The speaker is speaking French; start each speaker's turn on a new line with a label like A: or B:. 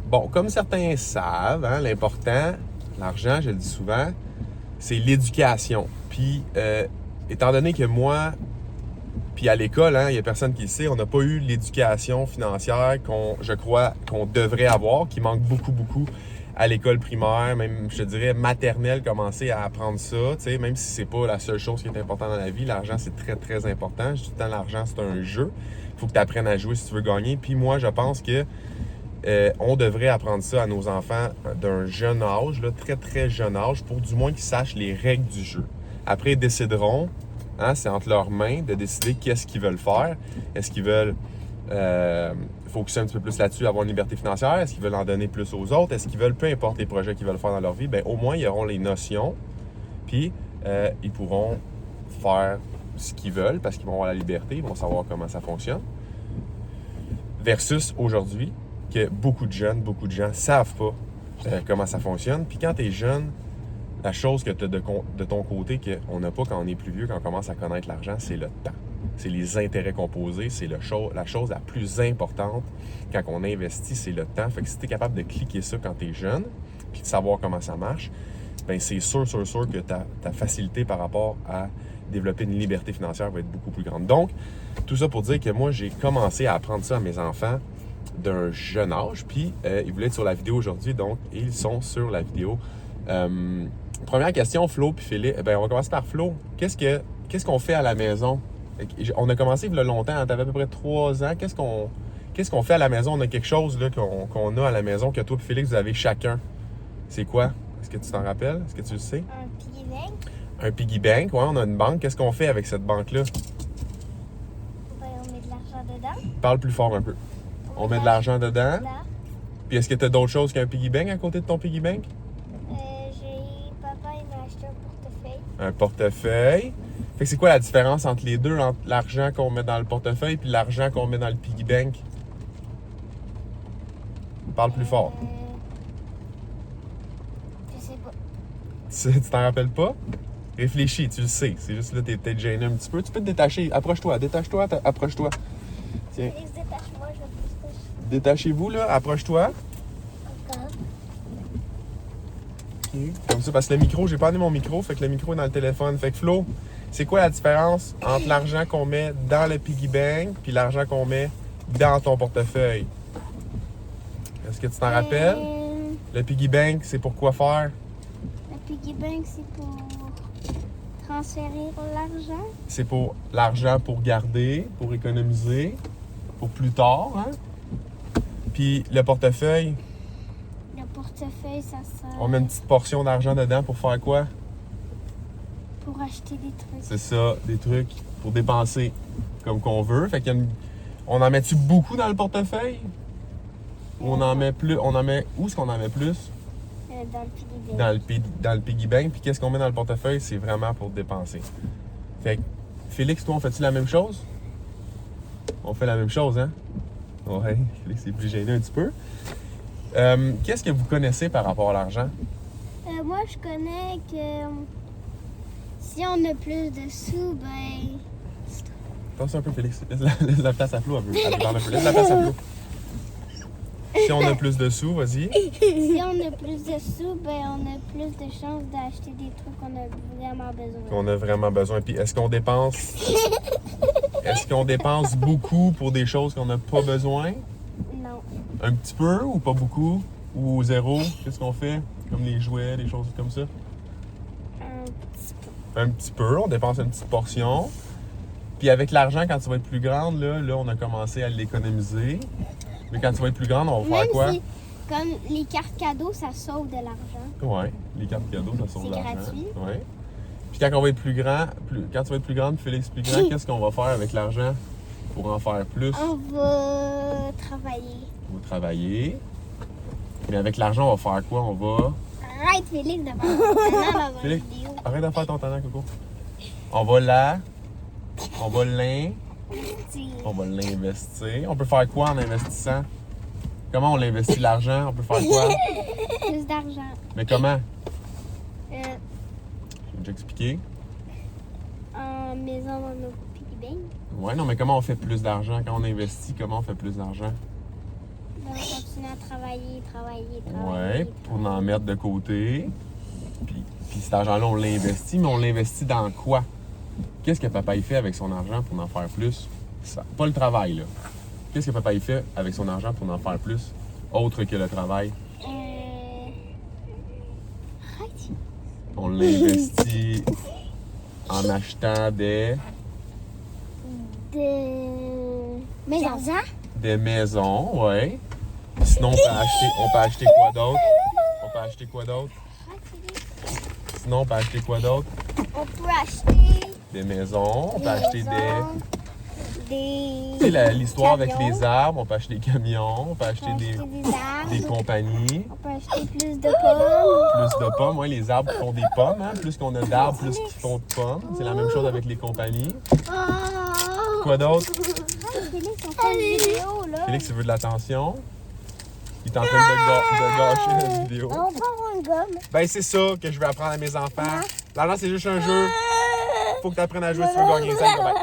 A: bon, comme certains savent, hein, l'important, l'argent, je le dis souvent, c'est l'éducation. Puis, étant donné que moi, puis à l'école, hein, il n'y a personne qui le sait, on n'a pas eu l'éducation financière je crois, qu'on devrait avoir, qui manque beaucoup, beaucoup à l'école primaire, même, je te dirais, maternelle, commencer à apprendre ça, tu sais, même si c'est pas la seule chose qui est importante dans la vie, l'argent, c'est très, très important. Je dis tout le temps, l'argent, c'est un jeu. Il faut que tu apprennes à jouer si tu veux gagner. Puis moi, je pense que on devrait apprendre ça à nos enfants d'un jeune âge, là, très, très jeune âge, pour du moins qu'ils sachent les règles du jeu. Après, ils décideront, hein, c'est entre leurs mains de décider qu'est-ce qu'ils veulent faire. Est-ce qu'ils veulent focuser un petit peu plus là-dessus, avoir une liberté financière? Est-ce qu'ils veulent en donner plus aux autres? Est-ce qu'ils veulent, peu importe les projets qu'ils veulent faire dans leur vie, bien, au moins, ils auront les notions, puis ils pourront faire ce qu'ils veulent parce qu'ils vont avoir la liberté, ils vont savoir comment ça fonctionne. Versus aujourd'hui, que beaucoup de gens savent pas comment ça fonctionne. Puis quand tu es jeune, la chose que tu as de ton côté qu'on n'a pas quand on est plus vieux, quand on commence à connaître l'argent, c'est le temps. C'est les intérêts composés, c'est la chose la plus importante quand on investit, c'est le temps. Fait que si tu es capable de cliquer ça quand tu es jeune, puis de savoir comment ça marche, bien c'est sûr que ta facilité par rapport à développer une liberté financière va être beaucoup plus grande. Donc, tout ça pour dire que moi, j'ai commencé à apprendre ça à mes enfants d'un jeune âge, puis ils voulaient être sur la vidéo aujourd'hui, donc ils sont sur la vidéo. Première question, Flo puis Philippe. On va commencer par Flo. Qu'est-ce qu'on fait à la maison? On a commencé il y a longtemps, tu avais à peu près 3 ans. Qu'est-ce qu'on fait à la maison? On a quelque chose là, qu'on a à la maison que toi et Félix, vous avez chacun. C'est quoi? Est-ce que tu t'en rappelles? Est-ce que tu le sais?
B: Un piggy bank.
A: Un piggy bank, ouais, on a une banque. Qu'est-ce qu'on fait avec cette banque-là?
B: Ben, on met de l'argent dedans.
A: Parle plus fort un peu. On met de l'argent dedans.
B: Là,
A: Puis est-ce que tu as d'autres choses qu'un piggy bank à côté de ton piggy bank?
B: papa il m'a acheté un portefeuille.
A: Un portefeuille. Fait que c'est quoi la différence entre les deux, entre l'argent qu'on met dans le portefeuille et l'argent qu'on met dans le piggy bank? Parle plus fort.
B: Je sais pas.
A: Tu t'en rappelles pas? Réfléchis, tu le sais. C'est juste là, t'es peut-être gêné un petit peu. Tu peux te détacher. Approche-toi, détache-toi, approche-toi. Tiens.
B: Félix, détache-moi, je vais plus détacher.
A: Détachez-vous, là. Approche-toi.
B: Encore.
A: Okay. Comme ça, parce que le micro, j'ai pas amené mon micro, fait que le micro est dans le téléphone. Fait que Flo, c'est quoi la différence entre l'argent qu'on met dans le piggy bank puis l'argent qu'on met dans ton portefeuille? Est-ce que tu t'en rappelles? Le piggy bank, c'est pour quoi faire?
B: Le piggy bank, c'est pour transférer l'argent.
A: C'est pour l'argent pour garder, pour économiser, pour plus tard, hein? Puis le portefeuille,
B: Le portefeuille, ça sert
A: on met une petite portion d'argent dedans pour faire quoi?
B: pour acheter des trucs.
A: C'est ça, des trucs pour dépenser comme qu'on veut. Fait on en met-tu beaucoup dans le portefeuille? Ou on en met plus? Où est-ce qu'on en met plus?
B: Dans le piggy bank.
A: Dans le piggy bank. Puis qu'est-ce qu'on met dans le portefeuille? C'est vraiment pour dépenser. Fait que, Félix, toi, on fait-tu la même chose? On fait la même chose, hein? Ouais, Félix est plus gêné un petit peu. Qu'est-ce que vous connaissez par rapport à l'argent?
B: Moi, je connais que si on a plus de sous, ben...
A: Attention un peu, Félix. Laisse la place à Flo un peu. Allez, parle un peu. Laisse la place à Flo. Si on a plus de sous, vas-y.
B: Si on a plus de sous, ben on a plus de chances d'acheter des trucs qu'on a vraiment besoin.
A: Qu'on a vraiment besoin. Puis est-ce qu'on dépense beaucoup pour des choses qu'on n'a pas besoin?
B: Non.
A: Un petit peu ou pas beaucoup? Ou zéro? Qu'est-ce qu'on fait? Comme les jouets, des choses comme ça?
B: Un petit peu.
A: Un petit peu, on dépense une petite portion. Puis avec l'argent, quand tu vas être plus grande, là on a commencé à l'économiser. Mais quand tu vas être plus grande, on va faire quoi?
B: Si, comme les cartes cadeaux, ça sauve de l'argent.
A: Ouais, les cartes cadeaux, ça sauve de l'argent.
B: C'est gratuit.
A: Ouais. Puis quand on va être plus grand, quand tu vas être plus grande, Félix plus grand, qu'est-ce qu'on va faire avec l'argent pour en faire plus?
B: On va travailler.
A: On va travailler. Mais avec l'argent, on va faire quoi? On va...
B: Arrête, Félix, de faire ton dans la
A: Félix,
B: vidéo.
A: arrête de faire ton talent, Coco. On va l'investir. On peut faire quoi en investissant? Comment on investit l'argent? On peut faire quoi?
B: Plus d'argent.
A: Mais comment?
B: Euh,
A: J'ai déjà expliqué.
B: en maison dans nos piggy bank.
A: Ouais, non, mais comment on fait plus d'argent? Quand on investit, comment on fait plus d'argent?
B: On continue à travailler.
A: Ouais, pour en mettre de côté. Puis cet argent-là, on l'investit, mais on l'investit dans quoi? Qu'est-ce que papa il fait avec son argent pour en faire plus? Pas le travail, là. Qu'est-ce que papa il fait avec son argent pour en faire plus, autre que le travail?
B: Arrête.
A: On l'investit en achetant des
B: Maisons.
A: des maisons, ouais. Sinon, on peut acheter quoi d'autre? On peut acheter quoi d'autre? Sinon, on peut acheter quoi d'autre?
B: On peut acheter
A: Des maisons, on peut acheter
B: des...
A: Tu sais, l'histoire avec
B: camions.
A: les arbres, on peut acheter des camions, on peut acheter
B: des arbres.
A: des compagnies.
B: On peut acheter plus de pommes.
A: Plus de pommes, ouais, les arbres font des pommes, hein. Plus qu'on a d'arbres, plus qu'ils font de pommes. C'est la même chose avec les compagnies. Quoi d'autre?
B: Félix, on fait une vidéo, là.
A: Félix, tu veux de l'attention? Il est en train de gâcher la vidéo.
B: On prend une gomme.
A: Ben, c'est ça que je veux apprendre à mes enfants. L'argent, c'est juste un jeu. Faut que tu apprennes à jouer si tu veux gagner. Salut, bye.